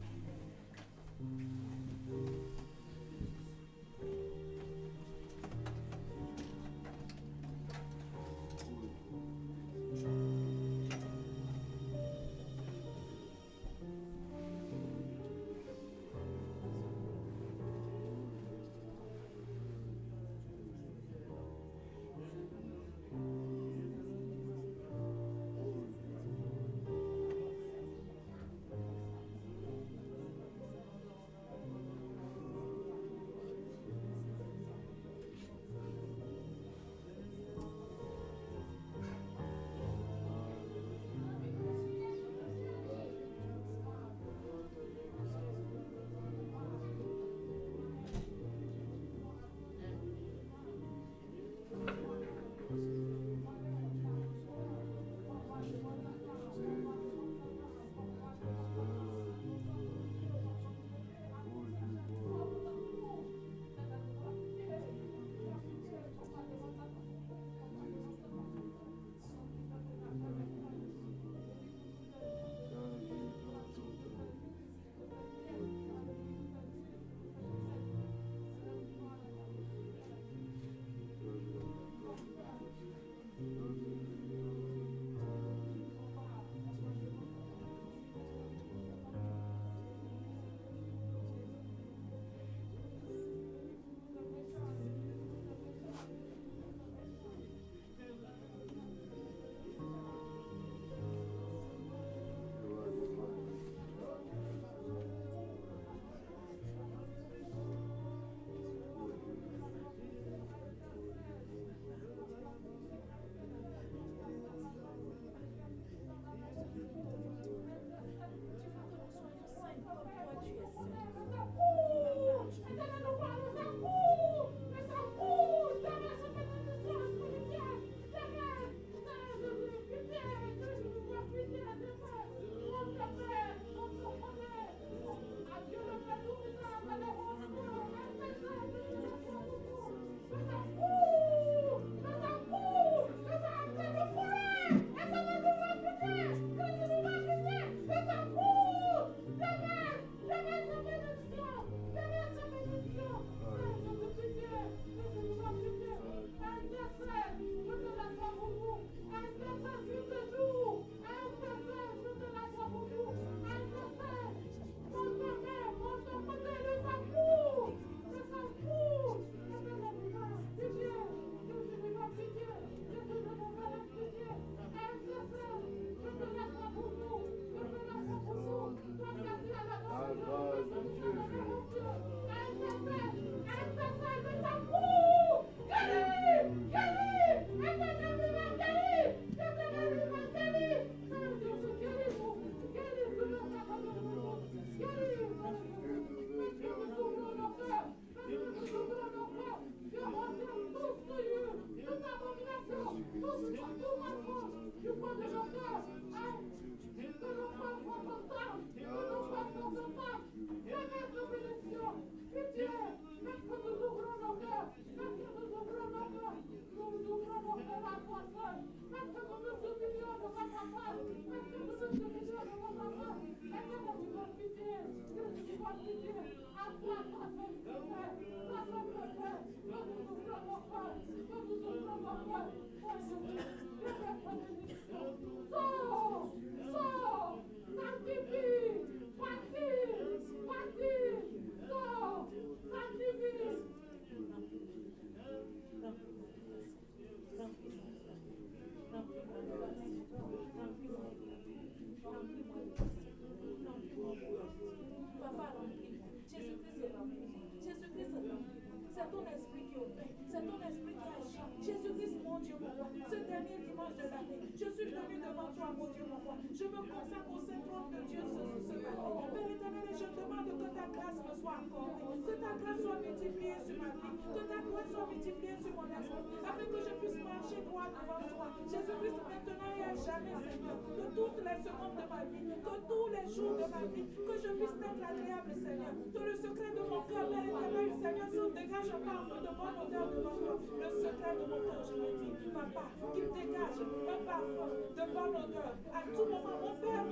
C'est ton esprit qui opère, c'est ton esprit qui agit. Jésus-Christ, mon Dieu, mon roi, ce dernier dimanche de l'année, je suis venu devant toi, mon Dieu, mon roi. Je me consacre au Saint-Trône de Dieu ce matin. Père éternel, je demande que ta grâce me soit accordée, que ta grâce soit multipliée sur ma vie, que ta grâce soit multipliée sur mon esprit, afin que je puisse marcher droit devant toi. Jésus-Christ, maintenant et à jamais, Seigneur, que toutes les secondes de ma vie, que tous les jours de ma vie, que je puisse être agréable, Seigneur, que le secret de mon cœur, Père éternel, Seigneur, se dégage par un de bonne odeur devant toi. Le secret de mon cœur, je le dis, Papa, qu'il dégage un parfum de bonne odeur. À tout moment, mon Père,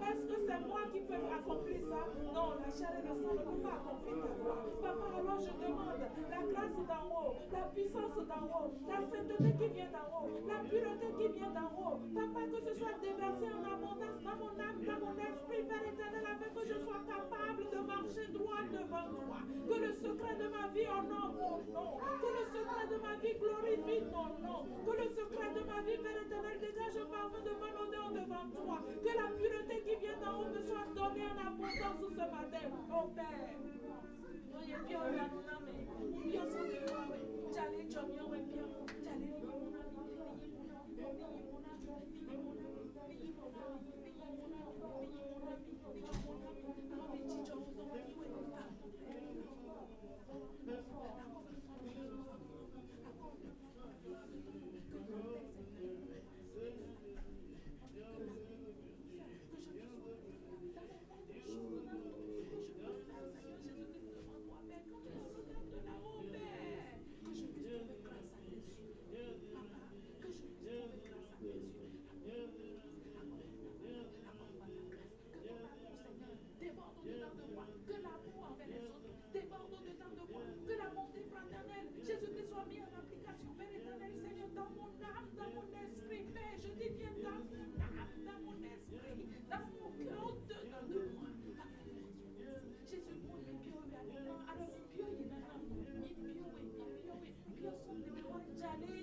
est-ce que c'est moi qui peux accomplir ça? Non, la chair et le sang ne peuvent pas accomplir ta voix. Papa, alors je demande la grâce d'en haut, la puissance d'en haut, la sainteté qui vient d'en haut, la pureté qui vient d'en haut. Papa, que ce soit déversé en abondance dans mon âme, dans mon esprit, Père éternel, afin que je sois capable de marcher droit devant toi. Que le secret de ma vie honore ton nom. Que le secret de ma vie glorifie ton nom. Que le secret de ma vie, Père éternel, dégage un parfum de bonne odeur devant toi. Que la pureté qui vient d'en haut me soit donnée en abondance ce matin. Oh Père. Jésus-Christ soit mis en application, Père éternel, Seigneur, dans mon âme, dans mon esprit, Père, je dis bien dans mon âme, dans mon esprit, dans mon cœur, au-dedans de moi. Jésus, mon Dieu, alors Dieu, il est dans mon Dieu, son démon, j'allais.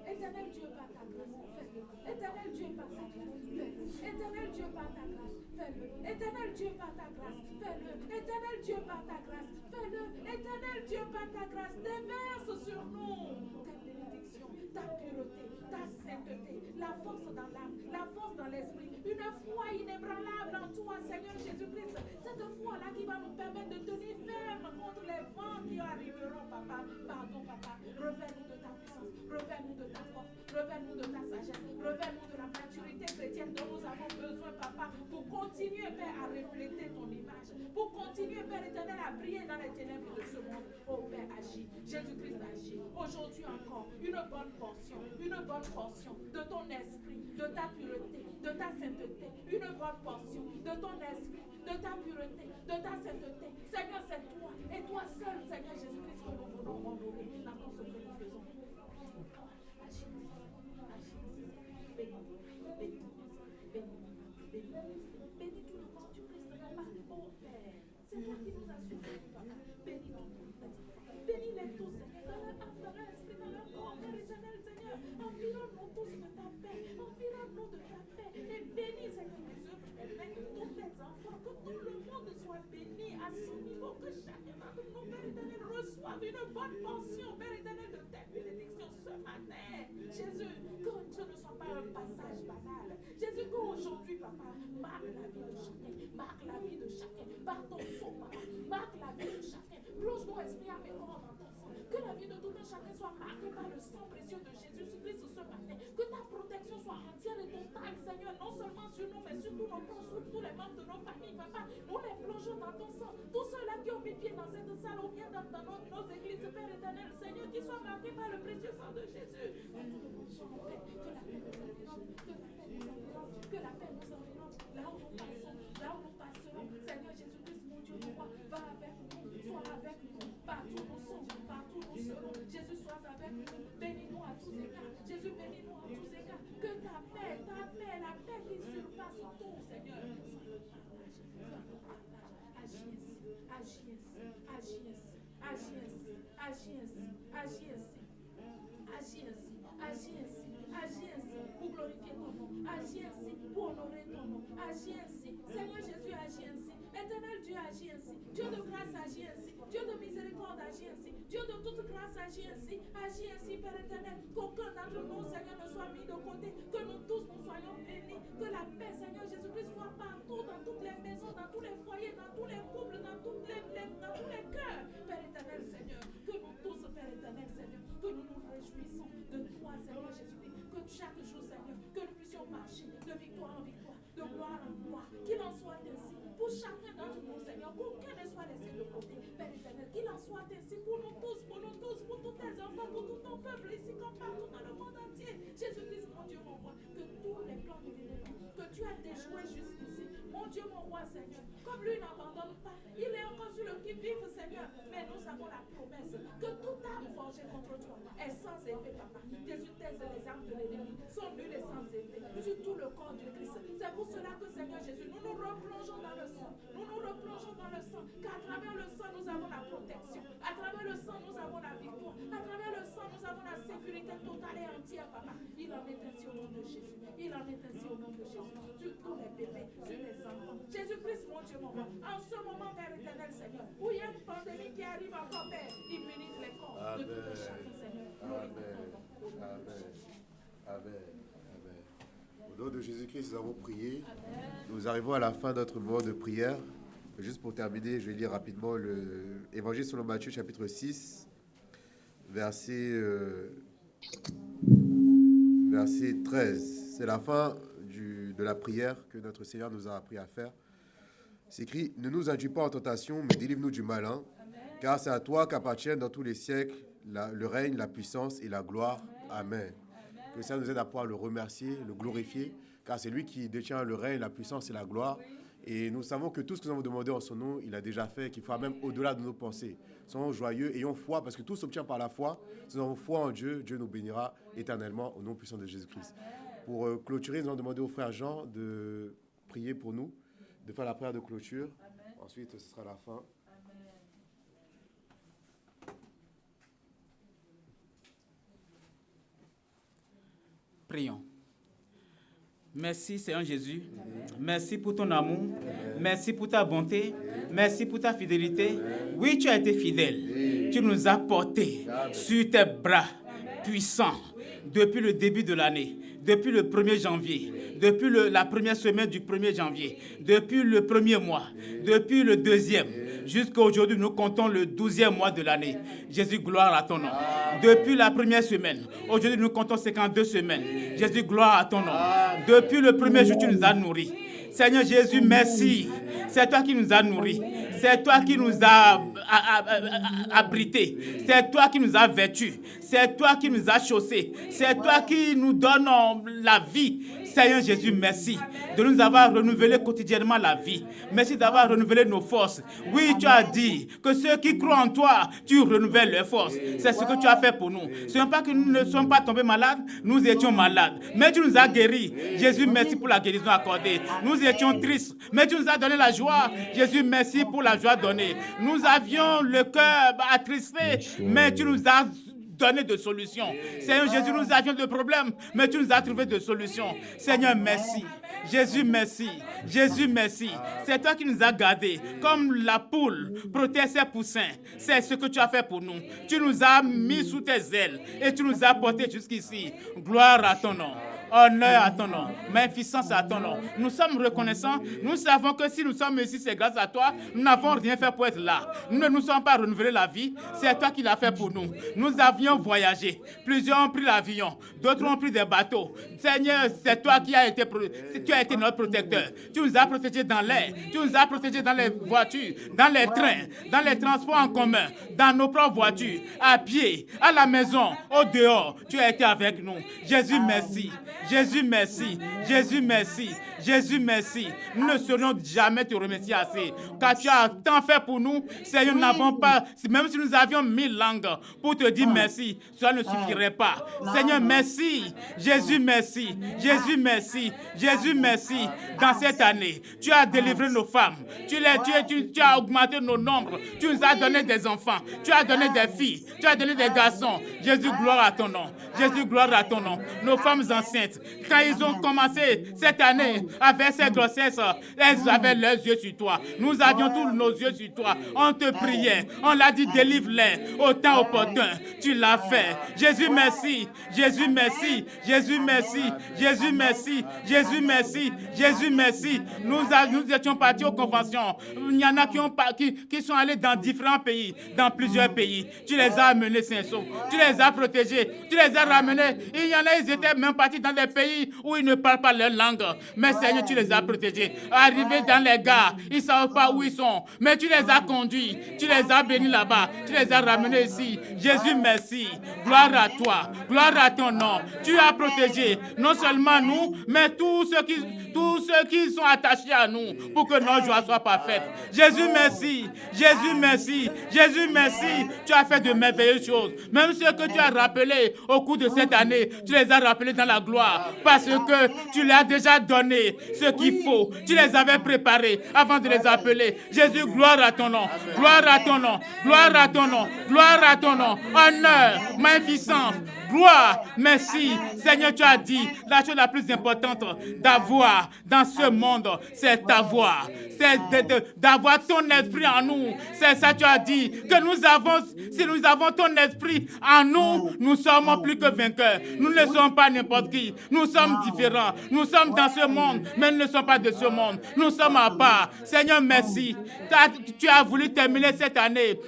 Éternel Dieu, par ta grâce, fais-le. Éternel Dieu, par ta grâce, fais-le. Éternel Dieu, par ta grâce, fais-le. Éternel Dieu, par ta grâce, fais-le. Éternel Dieu, par ta grâce, fais-le. Éternel Dieu, par ta grâce, déverse sur nous ta bénédiction, ta pureté, ta sainteté, la force dans l'âme, la force dans l'esprit, une foi inébranlable en toi, Seigneur Jésus-Christ. Cette foi-là qui va nous permettre de tenir ferme contre les vents qui arriveront, Papa. Pardon, Papa. Revers-nous de ta puissance, revers-nous de ta force, revers-nous de ta sagesse, revers-nous de la maturité chrétienne dont nous avons besoin, Papa, pour continuer, Père, à refléter ton image, pour continuer, Père éternel, à briller dans les ténèbres de ce monde. Oh Père, agis. Jésus-Christ agit. Aujourd'hui encore, une bonne portion de ton esprit, de ta pureté, de ta sainteté, une bonne portion de ton esprit, de ta pureté, de ta sainteté. Seigneur, c'est toi, et toi seul, Seigneur Jésus-Christ, que nous voulons honorer dans tout ce que nous faisons. Bénis tout le monde du Christ, Papa. Oh Père, c'est toi qui nous as sauvés, Papa. Bénis tout le monde. Bénis-les tous, Seigneur, dans leur âme, dans leur esprit, dans leur corps, Père éternel, Seigneur. Environne-nous tous de ta paix. Environne-nous de ta paix. Et bénis, Seigneur Jésus, éternel, tous tes enfants, que tout le monde soit béni à son niveau, que chacun d'entre nous, Père éternel, reçoive une bonne portion, Père éternel, de tes bénédictions ce matin. Jésus, que ce ne soit pas un passage banal. Jésus, qu'aujourd'hui, papa, marque la vie de chacun, marque la vie de chacun, par ton sang, papa, marque la vie de chacun. Plonge nos esprits à mes corps dans ton sang. Que la vie de tout un chacun soit marquée par le sang précieux de Jésus-Christ ce matin. Que ta protection soit entière et totale, Seigneur, non seulement sur nous, mais sur tous nos proches, sur tous les membres de nos familles, papa. Nous les plongeons dans ton sang. Tous ceux-là qui ont mis pied dans cette salle ou bien dans nos églises, Père éternel, Seigneur, qui soient marqués par le précieux sang de Jésus. Que la paix nous environne, là où nous passons, là où nous passerons. Seigneur Jésus-Christ, mon Dieu, mon roi, va avec nous, sois avec nous, partout nous sommes, partout nous serons. Jésus, sois avec nous, bénis-nous à tous égards. Jésus, bénis-nous à tous égards. Que ta paix, la paix qui surpasse tout, Seigneur. Agis ainsi pour glorifier ton nom, agis ainsi pour honorer ton nom, agis ainsi, Seigneur Jésus, agis ainsi, éternel Dieu, agis ainsi, Dieu de grâce, agis ainsi, Dieu de miséricorde, agis ainsi, Dieu de toute grâce, agis ainsi, Père éternel, qu'aucun d'entre nous, Seigneur, ne soit mis de côté, que nous tous nous soyons bénis, que la paix, Seigneur Jésus-Christ, soit partout, dans toutes les maisons, dans tous les foyers, dans tous les couples, dans tous les cœurs, Père éternel, Seigneur, que nous tous, Père éternel, Seigneur, que nous nous réjouissons de toi, Seigneur Jésus-Christ, que chaque jour, Seigneur, que nous puissions marcher de victoire en victoire, de gloire en gloire, qu'il en soit ainsi pour chacun d'entre nous, Seigneur, qu'aucun ne soit laissé de côté, Père éternel, qu'il en soit ainsi pour nous tous, pour tous tes enfants, pour tout ton peuple ici comme partout dans le monde entier. Jésus-Christ, mon Dieu, mon roi, que tous les plans de l'ennemi que tu as déjoués jusqu'ici, mon Dieu, mon roi, Seigneur, comme lui n'abandonne pas, il est encore sur le qui-vive, Seigneur, mais nous avons la promesse que toute arme forgée contre toi est sans effet, papa. Jésus, les armes de l'ennemi sont nulles et sans effet sur tout le corps du Christ. C'est pour cela que, Seigneur Jésus, nous nous replongeons dans le sang, car à travers le sang, nous avons la protection, à travers le sang, nous avons la victoire, à travers le sang, nous avons la sécurité totale et entière, papa. Il en est ainsi au nom de Jésus, il en est ainsi au nom de Jésus, sur tous les bébés, sur les enfants. Jésus-Christ, mon Dieu, mon roi, en ce moment, Père éternel, Seigneur, où il y a une pandémie qui arrive encore, Père, immunise les corps de tout le chacun, Seigneur. Amen. Au nom de Jésus-Christ, nous avons prié. Amen. Nous arrivons à la fin de notre moment de prière. Juste pour terminer, je vais lire rapidement l'Évangile selon Matthieu, chapitre 6, verset 13. C'est la fin de la prière que notre Seigneur nous a appris à faire. C'est écrit « Ne nous induis pas en tentation, mais délivre-nous du malin, car c'est à toi qu'appartiennent dans tous les siècles le règne, la puissance et la gloire. Amen. » Que ça nous aide à pouvoir le remercier, le glorifier, car c'est lui qui détient le règne, la puissance et la gloire. Et nous savons que tout ce que nous avons demandé en son nom, il a déjà fait, qu'il fera même au-delà de nos pensées. Soyons joyeux, ayons foi, parce que tout s'obtient par la foi. Si nous avons foi en Dieu, Dieu nous bénira éternellement au nom puissant de Jésus-Christ. Pour clôturer, nous allons demander au frère Jean de prier pour nous, de faire la prière de clôture. Amen. Ensuite, ce sera la fin. Amen. Prions. Merci Seigneur Jésus, merci pour ton amour, merci pour ta bonté, merci pour ta fidélité. Oui, tu as été fidèle, tu nous as portés sur tes bras puissants depuis le début de l'année, depuis le 1er janvier, depuis la première semaine du 1er janvier, depuis le premier mois, depuis le deuxième, jusqu'à aujourd'hui, nous comptons le 12e mois de l'année. Jésus, gloire à ton nom. Depuis la première semaine, aujourd'hui, nous comptons 52 semaines. Jésus, gloire à ton nom. Depuis le premier jour, tu nous as nourris. Seigneur Jésus, merci. C'est toi qui nous as nourris. C'est toi qui nous as abrités. C'est toi qui nous as vêtus. C'est toi qui nous as chaussés. C'est toi qui nous donne la vie. Seigneur Jésus, merci de nous avoir renouvelé quotidiennement la vie. Merci d'avoir renouvelé nos forces. Oui, tu as dit que ceux qui croient en toi, tu renouvelles leurs forces. C'est ce que tu as fait pour nous. Ce n'est pas que nous ne sommes pas tombés malades, nous étions malades. Mais tu nous as guéris. Jésus, merci pour la guérison accordée. Nous étions tristes, mais tu nous as donné la joie. Jésus, merci pour la joie donnée. Nous avions le cœur attristé, mais tu nous as donné de solutions. Seigneur Jésus, nous avions des problèmes, mais tu nous as trouvé de solutions. Seigneur, merci. Jésus, merci. Jésus, merci. C'est toi qui nous as gardés. Comme la poule protège ses poussins. C'est ce que tu as fait pour nous. Tu nous as mis sous tes ailes et tu nous as portés jusqu'ici. Gloire à ton nom. Honneur à ton nom, magnificence à ton nom. Nous sommes reconnaissants. Nous savons que si nous sommes ici, c'est grâce à toi. Nous n'avons rien fait pour être là. Nous ne nous sommes pas renouvelés la vie. C'est toi qui l'as fait pour nous. Nous avions voyagé. Plusieurs ont pris l'avion. D'autres ont pris des bateaux. Seigneur, c'est toi qui as été notre protecteur. Tu nous as protégés dans l'air. Tu nous as protégés dans les voitures, dans les trains, dans les transports en commun, dans nos propres voitures, à pied, à la maison, au dehors. Tu as été avec nous. Jésus, merci. Jésus, merci. Jésus, merci. Jésus, merci. Nous ne saurions jamais te remercier assez. Car tu as tant fait pour nous. Seigneur, nous n'avons pas, même si nous avions 1000 langues pour te dire merci, cela ne suffirait pas. Seigneur, merci. Jésus, merci. Jésus, merci. Jésus, merci. Dans cette année, tu as délivré nos femmes. Tu as augmenté nos nombres. Tu nous as donné des enfants. Tu as donné des filles. Tu as donné des garçons. Jésus, gloire à ton nom. Jésus, gloire à ton nom. Nos femmes enceintes, quand ils ont commencé cette année avec ces grossesses, elles avaient leurs yeux sur toi. Nous avions tous nos yeux sur toi. On te priait. On l'a dit, délivre-les au temps opportun. Tu l'as fait. Jésus, merci. Jésus, merci. Jésus, merci. Jésus, merci. Jésus, merci. Jésus, merci. Nous étions partis aux conventions. Il y en a qui sont allés dans différents pays, dans plusieurs pays. Tu les as amenés, Saint-Sauf. Tu les as protégés. Tu les as ramenés. Il y en a, ils étaient même partis dans des pays où ils ne parlent pas leur langue. Mais Seigneur, tu les as protégés. Arrivés dans les gares, ils ne savent pas où ils sont. Mais tu les as conduits. Tu les as bénis là-bas. Tu les as ramenés ici. Jésus, merci. Gloire à toi. Gloire à ton nom. Tu as protégé non seulement nous, mais tous ceux qui sont attachés à nous pour que nos joies soient parfaites. Jésus, merci. Jésus, merci. Jésus, merci. Tu as fait de merveilleuses choses. Même ceux que tu as rappelés au cours de cette année, tu les as rappelés dans la gloire. Parce que tu leur as déjà donné ce qu'il faut. Tu les avais préparés avant de les appeler. Jésus, gloire à ton nom. Gloire à ton nom. Gloire à ton nom. Gloire à ton nom. Honneur, magnificence. Gloire, merci. Seigneur, tu as dit, la chose la plus importante d'avoir dans ce monde, c'est t'avoir. C'est d'avoir ton esprit en nous. C'est ça, tu as dit, que si nous avons ton esprit en nous, nous sommes plus que vainqueurs. Nous ne sommes pas n'importe qui. Nous sommes différents. Nous sommes dans ce monde, mais nous ne sommes pas de ce monde. Nous sommes à part. Seigneur, merci. Tu as voulu terminer cette année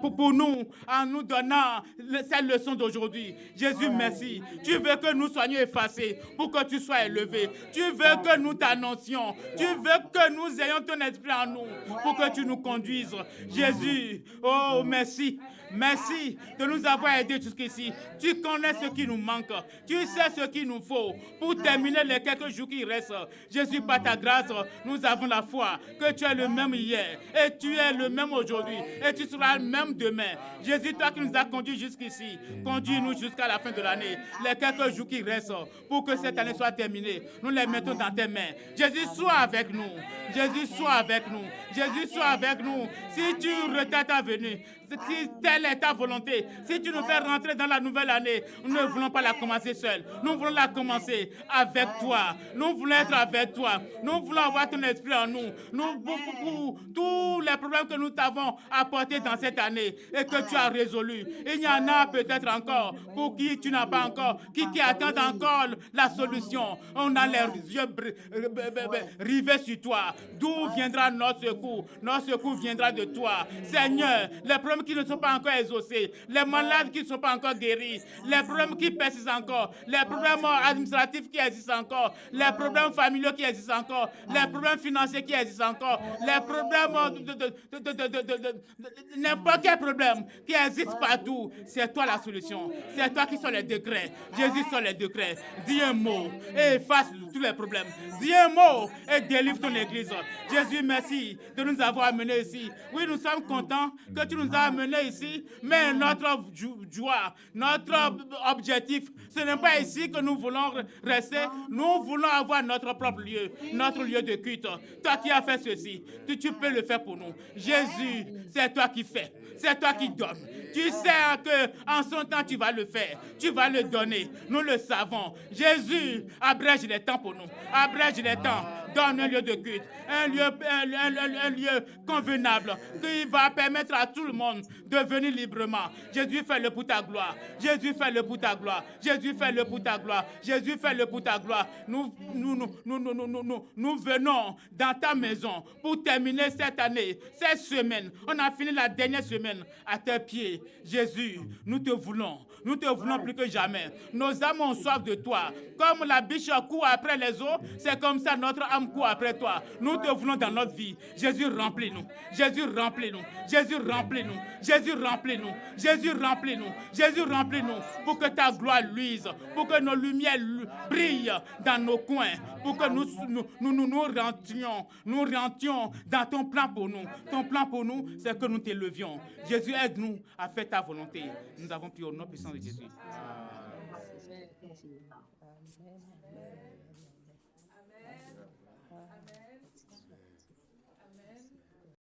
pour nous, en nous donnant cette leçon d'aujourd'hui. Jésus, merci. Tu veux que nous soyons effacés pour que tu sois élevé. Tu veux que nous t'annoncions. Tu veux que nous ayons ton esprit en nous pour que tu nous conduises. Jésus, oh, merci. Merci de nous avoir aidés jusqu'ici. Tu connais ce qui nous manque. Tu sais ce qu'il nous faut pour terminer les quelques jours qui restent. Jésus, par ta grâce, nous avons la foi que tu es le même hier et tu es le même aujourd'hui et tu seras le même demain. Jésus, toi qui nous as conduits jusqu'ici, conduis-nous jusqu'à la fin de l'année. Les quelques jours qui restent pour que cette année soit terminée, nous les mettons dans tes mains. Jésus, sois avec nous. Jésus, sois avec nous. Jésus, sois avec nous. Si tu retardes ta venue, si telle est ta volonté, si tu nous fais rentrer dans la nouvelle année, nous ne voulons pas la commencer seule. Nous voulons la commencer avec toi. Nous voulons être avec toi. Nous voulons avoir ton esprit en nous. Pour tous les problèmes que nous t'avons apportés dans cette année et que tu as résolus. Il y en a peut-être encore pour qui tu n'as pas encore, qui attendent encore la solution. On a les yeux rivés sur toi. D'où viendra notre secours? Notre secours viendra de toi. Seigneur, les problèmes qui ne sont pas encore exaucés, les malades qui ne sont pas encore guéris, les problèmes qui persistent encore, les problèmes administratifs qui existent encore, les problèmes familiaux qui existent encore, les problèmes financiers qui existent encore, les problèmes n'importe quel problème qui existe partout. C'est toi la solution. C'est toi qui sont les décrets. Jésus sont les décrets. Dis un mot et efface tous les problèmes. Dis un mot et délivre ton église. Jésus, merci de nous avoir amenés ici. Oui, nous sommes contents que tu nous as amenés ici, mais notre joie, notre objectif, ce n'est pas ici que nous voulons rester. Nous voulons avoir notre propre lieu, notre lieu de culte. Toi qui as fait ceci, tu peux le faire pour nous. Jésus, c'est toi qui fais, c'est toi qui donnes. Tu sais qu'en son temps, tu vas le faire. Tu vas le donner. Nous le savons. Jésus, abrège les temps pour nous. Abrège les temps. Donne un lieu de culte. Un lieu convenable qui va permettre à tout le monde de venir librement. Jésus, fais-le pour ta gloire. Jésus, fais-le pour ta gloire. Jésus, fais-le pour ta gloire. Jésus, fais-le pour ta gloire. Nous venons dans ta maison pour terminer cette année, cette semaine. On a fini la dernière semaine à tes pieds. Jésus, nous te voulons. Nous te voulons plus que jamais. Nos âmes ont soif de toi. Comme la biche court après les eaux, c'est comme ça notre âme court après toi. Nous te voulons dans notre vie. Jésus, remplis-nous. Jésus, remplis-nous. Jésus, remplis-nous. Jésus, remplis-nous. Jésus, remplis-nous. Jésus, remplis-nous. Pour que ta gloire luise. Pour que nos lumières brillent dans nos coins. Pour que nous rentions dans ton plan pour nous. Ton plan pour nous, c'est que nous t'élevions. Jésus, aide-nous à faire ta volonté. Nous avons prié au nom puissant de Jésus.